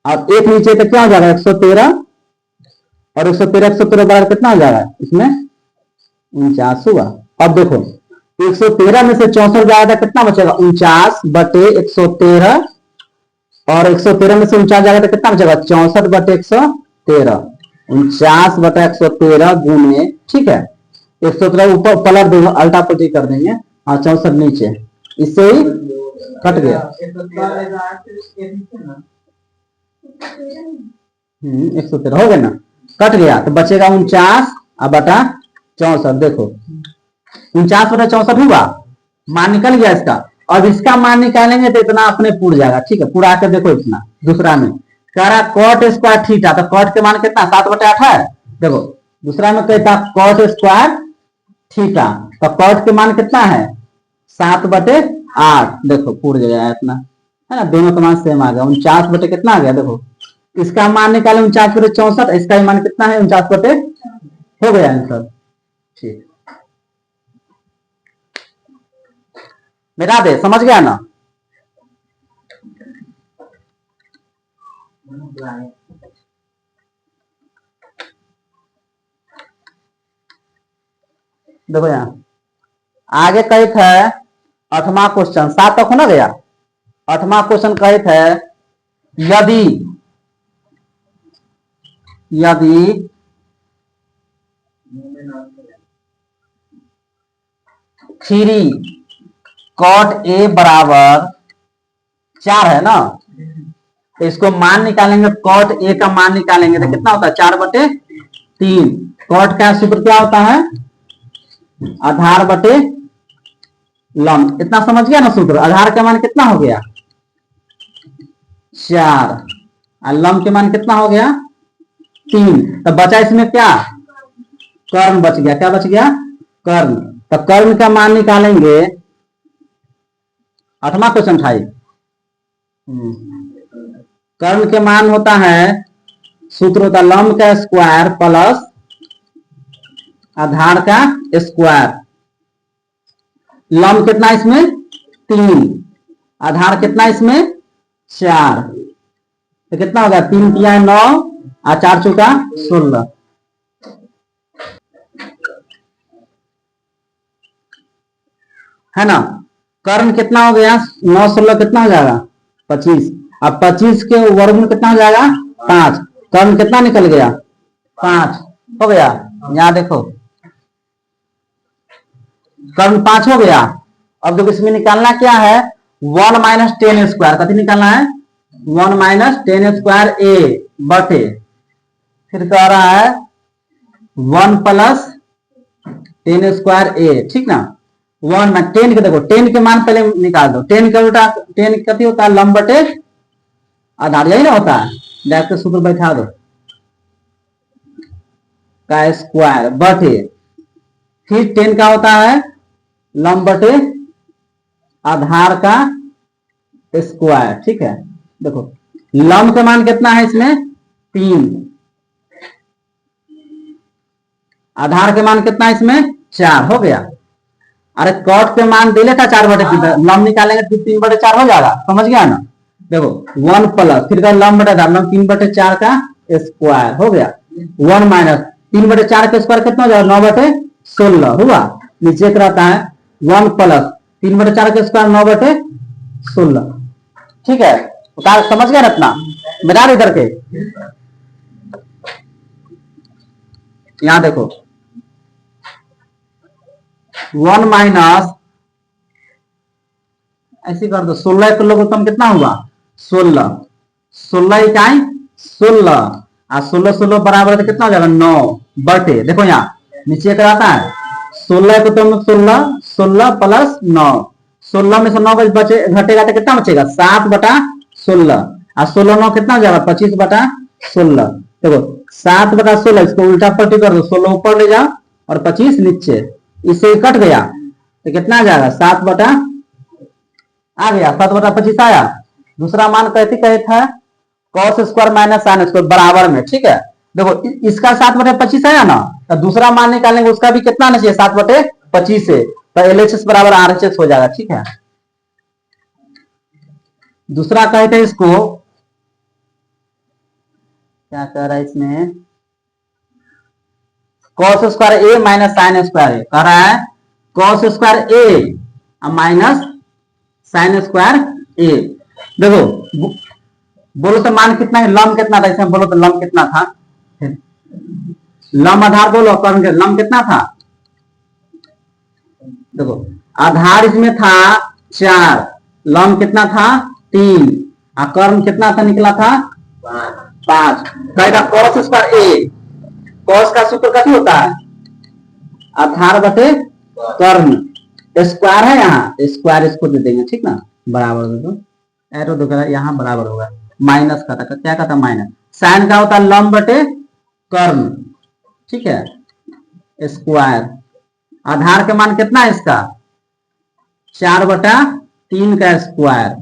और 1 नीचे तो क्या हो जाएगा? 113 और 113 बराबर कितना हो जाएगा? इसमें 49 होगा। अब देखो 113 में से 64 जाएगा कितना बचेगा? 49 बटे 113 और 113 में से 49 जाएगा तो कितना बचेगा? 64 बटे 113, 49 बटा 113 गुने, ठीक है, 113 ऊपर पलट देंगे, अल्टा पलटी कर देंगे और 64 नीचे, इससे ही कट गया। 113 हो गया ना, कट गया तो बचेगा 49 और बटा 64। देखो 49/64 हुआ, मान निकल गया इसका। अब इसका मान निकालेंगे तो इतना अपने पूरा जाएगा। ठीक है, पूरा आकर देखो इतना। दूसरा में कह रहा कॉट स्क्वायर थीटा, तो कॉट के मान कितना 7/8 है। देखो दूसरा में कहता कॉट स्क्वायर थीटा, तो कॉट के मान कितना है 7/8। देखो पूरा गया इतना, है ना, दोनों का मान सेम आ गया। 49 बटे कितना आ गया, देखो इसका मान निकाले 49/64, इसका मान कितना है 49 बटे, हो गया आंसर। ठीक, मिटा दे, समझ गया ना। देखो यहाँ आगे कही थे 8वां क्वेश्चन, 7 तक हो ना गया। 8वां क्वेश्चन कही थे यदि यदि थ्री कॉट ए बराबर 4 है ना, तो इसको मान निकालेंगे, कॉट ए का मान निकालेंगे तो कितना होता है 4/3। कॉट का सूत्र क्या होता है, आधार बटे लंब। इतना समझ गया ना सूत्र। आधार का मान कितना हो गया 4 और लंब के मान कितना हो गया 3। तो बचा इसमें क्या, कर्ण बच गया। क्या बच गया, कर्ण। तो कर्ण का मान निकालेंगे, 8वां क्वेश्चन था। कर्ण के मान होता है, सूत्र होता है लंब का स्क्वायर प्लस आधार का स्क्वायर। लंब कितना इसमें 3, आधार कितना इसमें 4, तो कितना होगा 3 तिया 9 और 4 चौका 16। है ना, कर्ण कितना हो गया 9 16 कितना हो जाएगा 25। अब 25 के वर्गमूल कितना हो जाएगा 5। कर्ण कितना निकल गया 5 हो गया। यहां देखो कर्ण 5 हो गया। अब देखो इसमें निकालना क्या है 1 - 10 स्क्वायर। कथी निकालना है 1 - 10 स्क्वायर ए बटे, फिर कह रहा है 1 + 10 स्क्वायर ए। ठीक ना, 1 में 10 के देखो 10 के मान पहले निकाल दो। 10 का उल्टा 10 कथी होता है लंब बटे आधार, यही ना होता है। डायरेक्ट सूत्र बैठा दो का स्क्वायर बटे, फिर 10 का होता है लंब बटे आधार का स्क्वायर। ठीक है, देखो लंब का मान कितना है इसमें 3, आधार के मान कितना है इसमें 4 हो गया। अरे कॉट के मान दे लेता 4/3, लंब निकालेंगे तो 3/4 हो जाएगा। समझ गया ना। देखो 1 प्लस फिर का लंब बटे आधार, लंब 3/4 का स्क्वायर हो गया। 1 माइनस 3/4 का स्क्वायर कितना हो जाएगा 9/16 हुआ। नीचे रहता है 1 प्लस 3/4 का स्क्वायर 9/16। ठीक है, समझ गया रत्ना। मिला इधर के, यहां देखो 1 माइनस ऐसे कर दो 16 का लघुत्तम कितना हुआ 16, 16 इकाई 16 और 16 16 बराबर तो कितना हो जाएगा 9 बटे, देखो यहाँ नीचे कराता है 16 को तुम 16 16 प्लस 9, 16 में से 9 बचे घटेगा तो कितना बचेगा 7/16 और 16 9 कितना हो जाएगा 25/16। देखो 7/16 इसको उल्टा पलटी कर दो, 16 ऊपर ले जाओ और 25 नीचे, इससे कट गया तो कितना आ जाएगा 7 आ गया 7/25 आया। दूसरा मान कैसे कहे था cos square minus sine square बराबर में। ठीक है, देखो इसका 7/25 आया ना, तो दूसरा मान निकालेंगे उसका भी कितना आना चाहिए 7/25 से, तो LHS बराबर RHS हो जाएगा। ठीक है, दूसरा कहे थे इसको क्या कह रहा है इसमें cos स्क्वायर ए माइनस साइन स्क्वायर ए, कह रहा है cos स्क्वायर ए माइनस साइन स्क्वायर ए। देखो बोलो तो मान कितना है, लंब कितना था इसमें, बोलो तो लंब कितना था, लंब आधार बोलो कर्ण लंब कितना था। देखो आधार इसमें था 4, लंब कितना था 3 और कर्ण कितना था निकला था 5 कहेगा कॉस स्क्वायर ए, कॉस का सूत्र कथी होता है आधार बटे कर्ण, स्क्वायर है यहाँ स्क्वायर इसको दे देंगे ठीक ना, बराबर दे दो एरो दो यहाँ बराबर होगा, माइनस का था क्या कहता माइनस, साइन का होता है लंब बटे कर्ण, ठीक है स्क्वायर, आधार के मान कितना है इसका 4/3 का स्क्वायर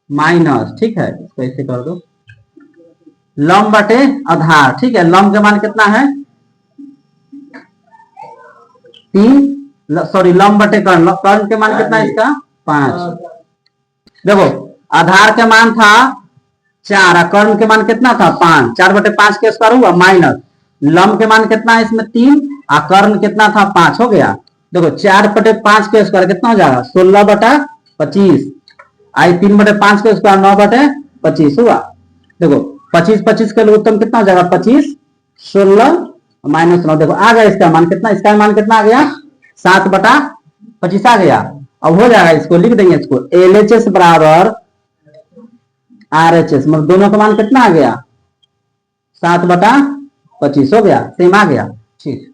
माइनस, ठीक है इसको ऐसे कर दो लंब बटे आधार, ठीक है लंब के मान कितना है 3, सॉरी लंब बटे कर्ण, कर्ण के मान कितना है इसका 5, देखो आधार के मान था 4 और कर्ण के मान कितना था 5, 4/5 के स्क्वायर हुआ माइनस लंब के मान कितना है इसमें 3 और कर्ण कितना था 5 हो गया, देखो 4/5 के स्क्वायर कितना हो जाएगा 16/25, आई 3/5 के स्क्वायर 9/25 हुआ, देखो 25 के लिए उत्तम कितना हो जाएगा 25 16 -9, देखो आ गया इसका मान कितना, इसका मान कितना आ गया 7/25 आ गया, अब हो जाएगा इसको लिख देंगे इसको LHS बराबर RHS, मतलब दोनों का मान कितना आ गया 7/25 हो गया, सेम आ गया ठीक।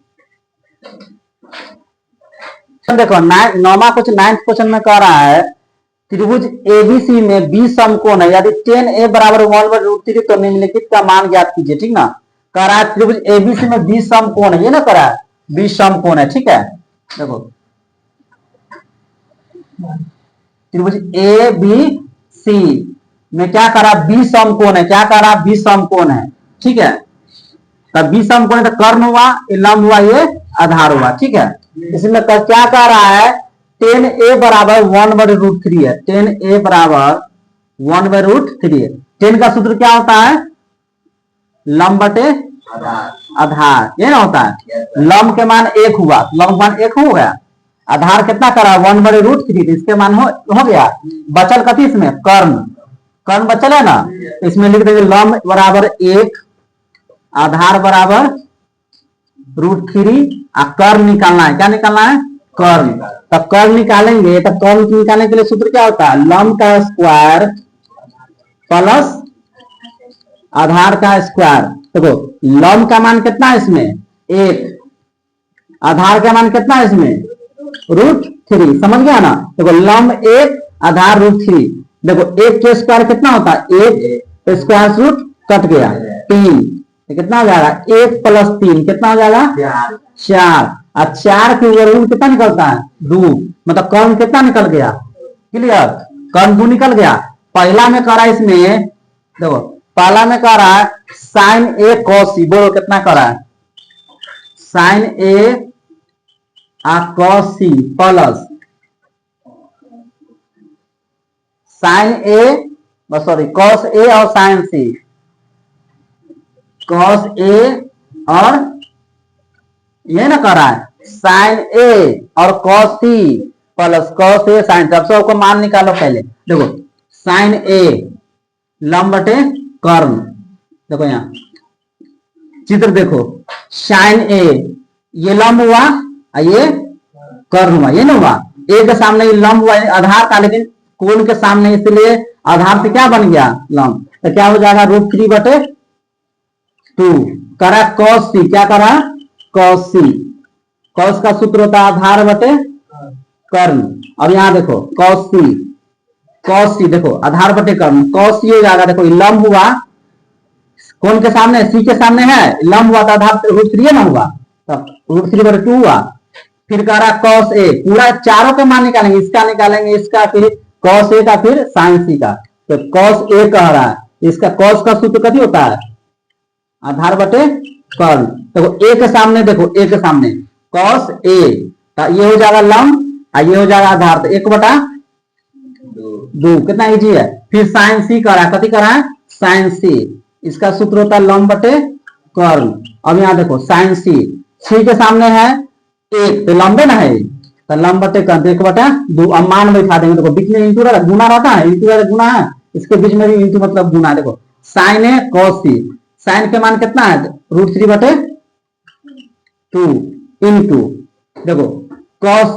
देखो नौवा कुछ 9th क्वेश्चन में कह रहा है त्रिभुज ABC में B समकोण है, यदि 10A बराबर 1/√3 तो निम्नलिखित का मान ज्ञात कीजिए, ठीक ना, कह रहा है त्रिभुज ABC में B समकोण है, ये ना कह रहा है B समकोण है, ठीक है देखो त्रिभुज ABC में क्या करा B समकोण है, क्या कह रहा B समकोण है, ठीक है तब B समकोण है तो कर्ण हुआ, ये लंब हुआ, ये आधार हुआ, ठीक है इसमें क्या कह रहा है 10A बराबर 1/√3 है, 10A बराबर 1/√3 है, 10 का सूत्र क्या होता है लंब बटे आधार, ये ना होता है लंब के मान 1 हुआ, लंब मान 1 हो गया, आधार कितना करा 1/√3, इसके मान हो गया, बचल कथी इसमें कर्ण, कर्ण बचल है ना, इसमें लिख देंगे लंब बराबर 1 आधार बराबर √3 और कर्ण निकालना है, क्या निकालना है कर्ण, तब कर्ण निकालेंगे, तब कर्ण निकालने के लिए सूत्र क्या होता है लंब का स्क्वायर प्लस आधार का स्क्वायर, देखो लंब का मान कितना है इसमें 1, आधार का मान कितना है इसमें √3, समझ गया ना, देखो लंब 1 आधार √3, देखो 1 के स्क्वायर कितना होता है 1, तो स्क्वायर रूट कट गया 3, तो कितना हो जाएगा 1 + 3 कितना हो जाएगा 4, और 4 के वर्गमूल कितना निकलता है 2, मतलब कर्ण कितना निकल गया, क्लियर कर्ण 2 निकल गया। पहला में करा इसमें देखो पहला में कह रहा है sin A cos C, बोलो कितना कर रहा है sin A cos C plus sin A sorry cos A और sin C, cos A और ये ना कर रहा है sin A और cos C plus cos A sin, सबसे आपको मान निकालो पहले, देखो sin A लंब बटे कर्ण, देखो यहाँ चित्र देखो sin A ये लंब हुआ और ये कर्ण हुआ, ये ना हुआ A के सामने ये लंब हुआ आधार का, लेकिन कोण के सामने, इसलिए आधार से क्या बन गया लंब, तो क्या हो जाएगा √3/2 करा cos C, क्या करा cos C, cos का सूत्र होता है आधार बटे कर्ण, अब यहाँ देखो cos C देखो आधार बटे कर्ण, cos C हो जाएगा, देखो लंब हुआ कौन के सामने C के सामने है लंब हुआ, तो आधार √3 ना हुआ, तब √3/2 हुआ, फिर कह रहा cos A, पूरा चारों का मान निकालेंगे, इसका निकालेंगे, इसका फिर cos A का फिर sin C का, तो cos A कह रहा है, इसका cos का सूत्र कथी होता है आधार बटे कर्ण, देखो A के सामने, देखो A के सामने cos A, तो ये हो जाएगा लंब और ये हो जाएगा आधार, तो 1/2 कितना इजी है, फिर sin C कह रहा है, कथी कह रहा है sin C, इसका सूत्र होता है लंब बटे कर्ण, अब यहाँ देखो sin C के सामने है 1, तो लंबे ना है, तो लंब बटे कर्ण 1/2, अब मान बैठा देंगे, देखो बीच में इंटू गुना रहता है, इंटू गुना है, इसके बीच में भी इंटू मतलब गुना, देखो sin A cos C, sin के मान कितना है √3/2 इंटू देखो cos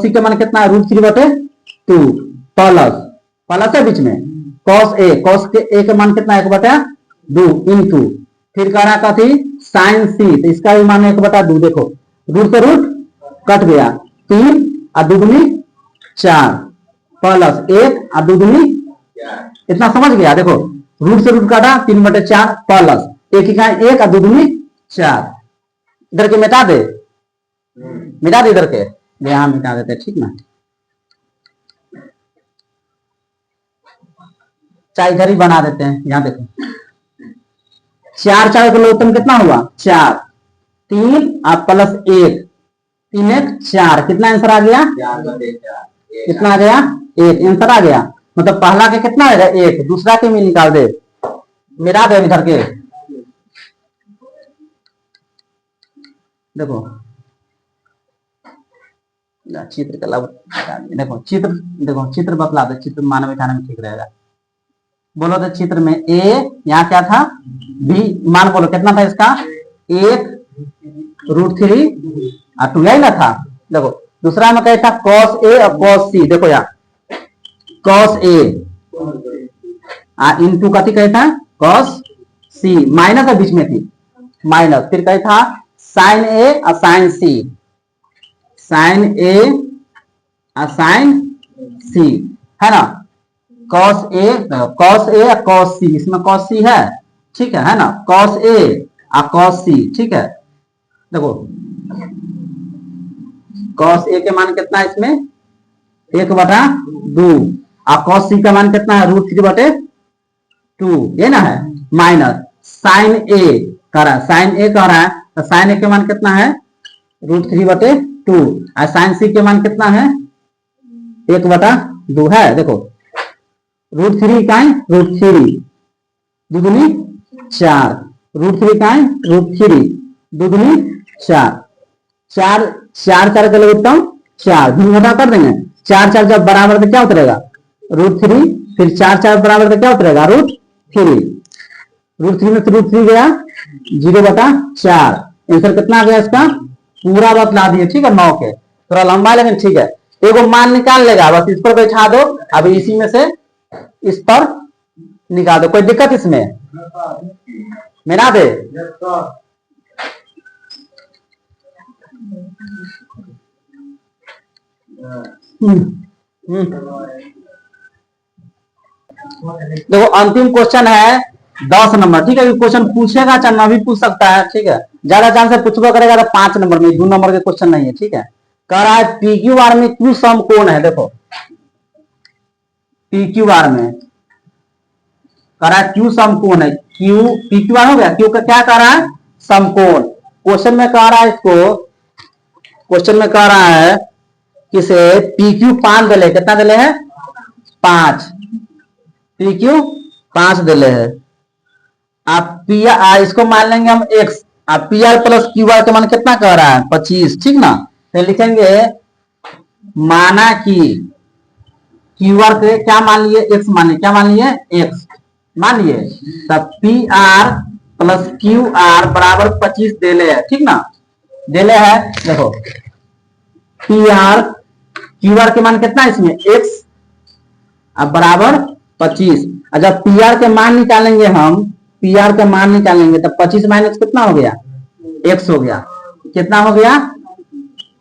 C के मान कितना है √3/2 प्लस है बीच में cos A के मान कितना है 1/2 2 इंटू, फिर कह रहा कथी साइन सी, तो इसका भी मान 1/2। देखो रूट से रूट कट गया, 3 और 2 दूनी 4 प्लस 1 और 2 दूनी, इतना समझ गया। देखो रूट से रूट काटा 3/4 प्लस 1 इकाई 1 और 2 दूनी 4। इधर के मिटा दे, मिटा दे इधर के, यहाँ मिटा देते ठीक ना। चाहे इधर ही बना देते हैं, यहाँ देखो 4 4 का लघुत्तम कितना हुआ 4, 3 और प्लस 1, 3 1 4, कितना आंसर आ गया, कितना आ गया 1 आंसर आ गया। मतलब पहला के कितना आएगा 1, दूसरा के भी निकाल दे, मिटा दे इधर के। देखो चित्र का लाभ, देखो चित्र, देखो चित्र बतला दे, चित्र मानव बैठाने में ठीक रहेगा। बोलो तो चित्र में ए, यहाँ क्या था बी, मान बोलो कितना था इसका 1√3 और 2 यही ना था। देखो दूसरा में क्या था cos ए और cos सी, देखो यार cos ए इंटू कथी कहता है cos सी, माइनस है बीच में थी माइनस, फिर क्या था साइन ए और साइन सी, साइन ए और साइन सी है ना, cos ए और cos सी, इसमें cos सी है ठीक है ना, cos ए और cos सी ठीक है। देखो cos ए के मान कितना है इसमें 1/2 और cos सी का मान कितना है √3/2, ये ना है, माइनस साइन ए कह रहा है, साइन ए कह रहा है तो साइन ए के मान कितना है √3/2 और साइन सी के मान कितना है 1/2 है। देखो √3 का √3 दुगुनी 4, √3 का √3 दुगुनी 4, 4 4 4 का लघुत्तम 4, भिन्न घटा कर देंगे, 4 4 जब बराबर तो क्या उतरेगा √3, फिर 4 4 बराबर तो क्या उतरेगा √3, √3 में √3 गया 0/4, आंसर कितना आ गया इसका पूरा बतला दिए ठीक है 9 के, थोड़ा लंबा लेकिन ठीक है। एगो मान निकाल लेगा, बस इस पर बैठा दो, अभी इसी में से इस पर निकाल दो, कोई दिक्कत इसमें मिला दे। देखो अंतिम क्वेश्चन है 10 नंबर ठीक है, क्वेश्चन पूछेगा चाहे ना भी पूछ सकता है ठीक है, ज्यादा चांस है पूछबो करेगा तो 5 नंबर में, 2 नंबर के क्वेश्चन नहीं है ठीक है। कह रहा है पी क्यू आर में क्यू समकोण है, देखो पी क्यू आर में कह रहा है क्यू समकोण है, क्यू पी क्यू आर हो गया, क्यू का क्या कह रहा है समकोण। क्वेश्चन में कह रहा है इसको, क्वेश्चन में कह रहा है किसे पी क्यू 5 दिले, कितना दिले है 5, पी क्यू 5 दिले है। आप पी आर इसको मान लेंगे हम x, आप P R plus Q R का मान कितना कह रहा है 25 ठीक ना, तो लिखेंगे माना कि क्यू आर के क्या मान लिए x मान लिए, क्या मान लिए x मान लिए, तब P R plus Q R बराबर 25 देले है ठीक ना, देले है। देखो पी आर क्यू आर के मान कितना है इसमें x अब बराबर 25, और जब पी आर के मान निकालेंगे हम, पी आर का मान निकालेंगे तब 25 माइनस कितना हो गया x हो गया, कितना हो गया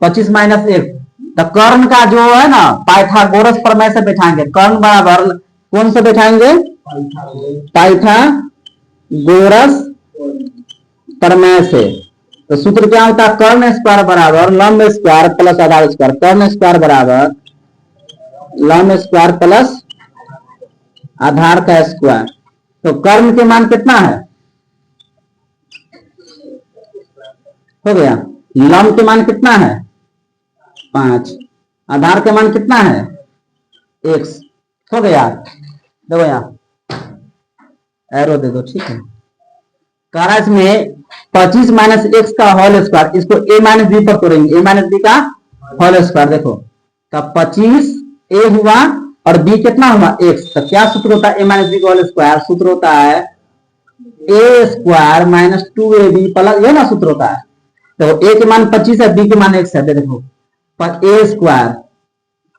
25 माइनस x, तो कर्ण का जो है ना पाइथागोरस प्रमेय से बैठाएंगे, कर्ण बराबर कौन से बैठाएंगे पाइथागोरस प्रमेय से, तो सूत्र क्या होता है कर्ण स्क्वायर बराबर लंब स्क्वायर प्लस आधार स्क्वायर, कर्ण स्क्वायर बराबर लंब स्क्वायर प्लस आधार का स्क्वायर। तो कर्ण के मान कितना है हो गया, लंब के मान कितना है 5, आधार के मान कितना है x हो गया। देखो यहाँ एरो दे दो ठीक है, कह इसमें 25 माइनस एक्स का होल स्क्वायर, इसको a माइनस बी पर तोड़ेंगे, a माइनस बी का होल स्क्वायर, देखो तब 25 a हुआ और b कितना हुआ x, तो क्या सूत्र होता है a माइनस बी का होल स्क्वायर, सूत्र होता है a square minus 2ab plus, ये ना सूत्र होता है। तो a के मान 25 है, b के मान x है, देखो a square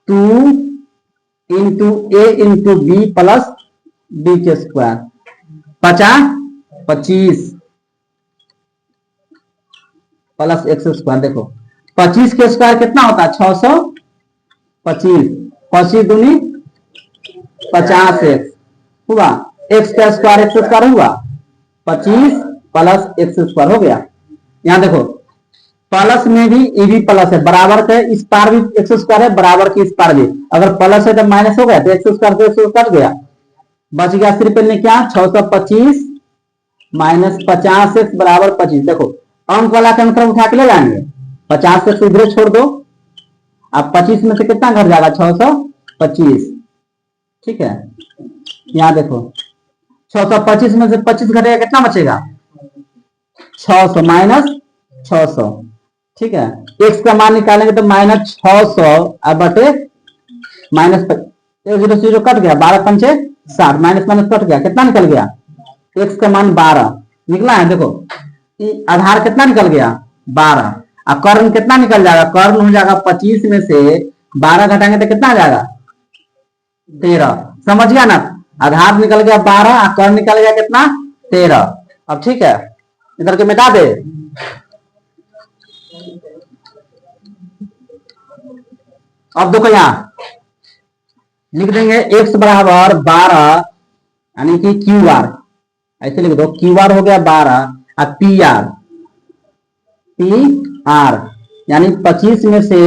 2 into a into B plus B के स्क्वायर 50 25 प्लस एक्स स्क्वायर। देखो 25 के स्क्वायर कितना होता है 625, 25 दूनी 50 एक्स हुआ, एक्स का स्क्वायर एक्स स्क्वायर हुआ 25 प्लस एक्स स्क्वायर हो गया। यहां देखो प्लस में भी ये भी प्लस है, बराबर का इस पार भी एक्स स्क्वायर है, बराबर की इस पार भी, अगर प्लस है तो माइनस हो गया, तो एक्स स्क्वायर से एक्स कट गया, बच गया सिर्फ में क्या 625 माइनस 50 एक्स बराबर 25। देखो अंक वाला का अंतर उठा के ले जाएंगे, 50 एक्स इधर छोड़ दो, अब 25 में से कितना घट जाएगा 625, ठीक है। यहां देखो 625 में से 25 घटेगा कितना बचेगा 600 माइनस 600, ठीक है। एक्स का मान निकालेंगे तो माइनस 600 अब बटे माइनस 0 कट गया, 12 पंचे 60, माइनस माइनस कट गया, कितना निकल गया एक्स का मान 12 निकला है। देखो आधार कितना निकल गया 12, और कर्ण कितना निकल जाएगा, कर्ण हो जाएगा 25 में से 12 घटाएंगे तो कितना आ जाएगा 13, समझ गया ना। आधार निकल गया 12 और कर्ण निकल गया कितना 13। अब ठीक है, इधर के मिटा दे, अब देखो यहां लिख देंगे x बराबर 12 यानी कि क्यू आर, ऐसे लिख दो क्यू आर हो गया 12 और पी आर यानी 25 में से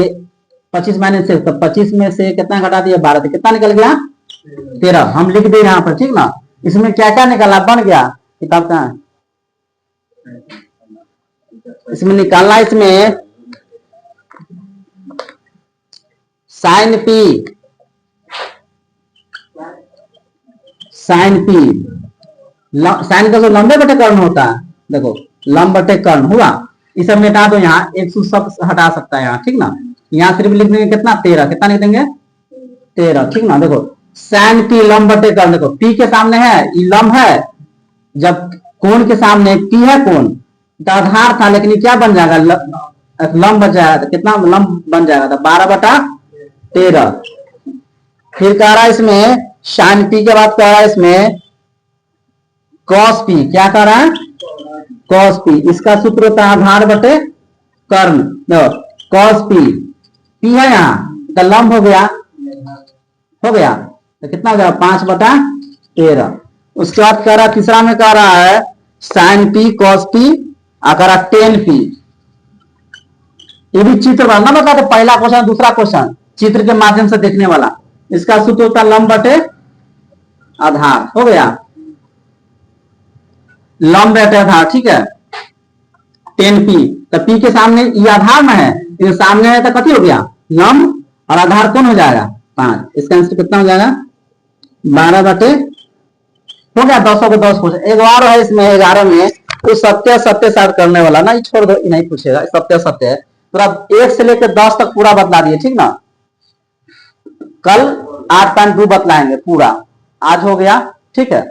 25 माइनस 6, तो 25 में से कितना घटा दिया 12, तो कितना निकल गया 13, हम लिख दे यहां पर, ठीक ना। इसमें क्या क्या निकाला बन गया, किताब कहां है, इसमें निकालना, इसमें sine P, sine P, sine का जो लंबे बटे कर्ण होता है, देखो लंब बटे कर्ण हुआ, इस सब मिटा दो, यहाँ 100 सब हटा सकता है यहाँ, ठीक ना। यहाँ सिर्फ लिख देंगे कितना 13, कितना लिख देंगे 13, ठीक ना। देखो साइन पी लंब बटे कर्ण, देखो पी के सामने है ये लंब है, जब कोण के सामने पी है कोण, तो आधार था, लेकिन क्या बन जाएगा लंब बच जाएगा, तो कितना लंब बन जाएगा, तो 12/13। फिर कह रहा है इसमें साइन पी के बाद कह रहा है इसमें कॉस पी, क्या कह रहा है कॉस पी, इसका सूत्र होता है आधार बटे कर्ण, कॉस पी, पी है यहाँ तो लंब हो गया, तो कितना हो जाएगा 5/13। उसके बाद कह रहा है तीसरा में कह रहा है साइन पी कॉस पी, कह रहा 10p, ये भी चित्र बनना बता, तो पहला क्वेश्चन दूसरा क्वेश्चन चित्र के माध्यम से देखने वाला, इसका सूत्र होता है लंब बटे आधार, हो गया लंब बटे आधार, ठीक है 10p, तो p के सामने ये आधार में है, ये सामने है तो कथी हो गया लंब, और आधार कौन हो जाएगा 5, इसका आंसर कितना हो जाएगा 12 हो गया 10 को 10 पूछे। एक बार है इसमें 11 में तो सत्य सत्य साथ करने वाला ना, ये छोड़ दो, नहीं पूछेगा, सत्य सत्य है, तो अब 1 से लेकर 10 तक पूरा बतला दिए, ठीक ना। कल 8.2 बतलाएंगे पूरा, आज हो गया, ठीक है।